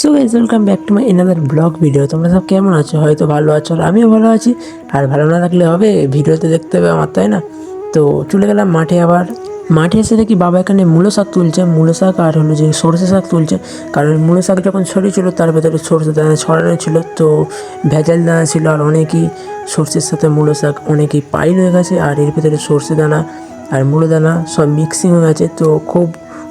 So guys welcome back to my another blog video. তোমরা সব কেমন আছো? হয়তো ভালো আছো, আর আমিও ভালো আছি। আর ভালো না থাকলে হবে? ভিডিওতে দেখতে হবে আমার, তাই না? তো চলে গেলাম মাঠে। আবার মাঠে এসে দেখি বাবা এখানে মূলো শাক তুলছে, মূলো শাক আর হলো যে সরষে শাক তুলছে। কারণ মূলো শাক যখন ছড়িয়েছিল তার ভেতরে সরষে দানা ছড়ানো ছিল, তো ভেজাল দানা ছিল। আর অনেকেই সরষের সাথে মূলো শাক অনেকেই পাইল হয়ে গেছে, আর এর ভেতরে সরষে দানা আর মূলো দানা সব মিক্সিং হয়ে গেছে, তো খুব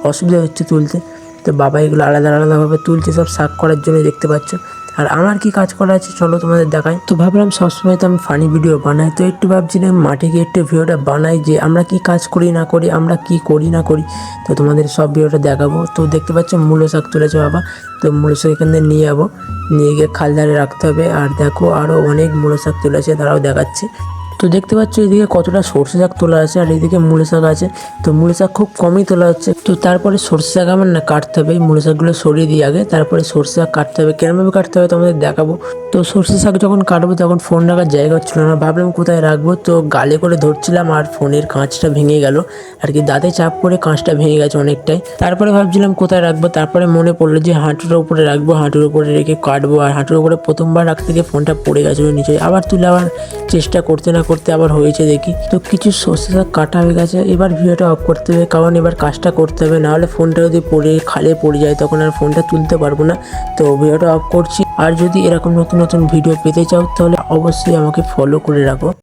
অসুবিধা হচ্ছে তুলতে। তো বাবা এগুলো আলাদা আলাদাভাবে তুলছে সব শাক করার জন্য, দেখতে পাচ্ছ। আর আমার কি কাজ করা আছে চলো তোমাদের দেখাই। তো ভাবলাম সবসময় তো আমি ফানি ভিডিও বানাই, তো একটু ভাবছিলাম মাঠে গিয়ে একটু ভিডিওটা বানাই, যে আমরা কি কাজ করি না করি, আমরা কি করি না করি। তো তোমাদের সব ভিডিওটা দেখাবো। তো দেখতে পাচ্ছ মূলো শাক তুলেছে বাবা। তো মূলো শাক এখান থেকে নিয়ে যাবো, নিয়ে গিয়ে খাল ধারে রাখতে হবে। আর দেখো আরও অনেক মূলো শাক তুলেছে, তারাও দেখাচ্ছে। তো দেখতে পাচ্ছ এদিকে কতটা সরষে শাক তোলা আছে, আর এদিকে মূলো শাক আছে। তো মূলো শাক খুব কমই তোলা হচ্ছে। তো তারপরে সরষে শাক আমার না কাটতে হবে, মূলো শাকগুলো সরিয়ে দিয়ে আগে তারপরে সরষে শাক কাটতে হবে। কেরমভাবে কাটতে হবে তোমাদের দেখাবো। তো সরষে শাক যখন কাটবো তখন ফোন রাখার জায়গা হচ্ছিল না, ভাবলাম কোথায় রাখবো। তো গালে করে ধরছিলাম আর ফোনের কাঁচটা ভেঙে গেল আর কি, দাঁতে চাপ করে কাঁচটা ভেঙে গেছে অনেকটাই। তারপরে ভাবছিলাম কোথায় রাখবো, তারপরে মনে পড়লো যে হাঁটুর উপরে রাখবো, হাঁটুর উপরে রেখে কাটবো। আর হাঁটুর উপরে প্রথমবার রাখতে গিয়ে ফোনটা পড়ে গেছিলো নিচে, আবার তুলে আবার চেষ্টা করতে না করতে আবার হয়েছে দেখি। তো কিছু সরষে শাক কাটা হয়ে গেছে, এবার ভিডিওটা অফ করতে হবে, কারণ এবার কাজটা করতে হবে, নাহলে ফোনটা যদি পড়ে খালে পড়ে যায় তখন আর ফোনটা তুলতে পারবো না। তো ভিডিওটা অফ করছি। আর যদি এরকম নতুন নতুন ভিডিও পেতে চাও তাহলে অবশ্যই আমাকে ফলো করে রাখো।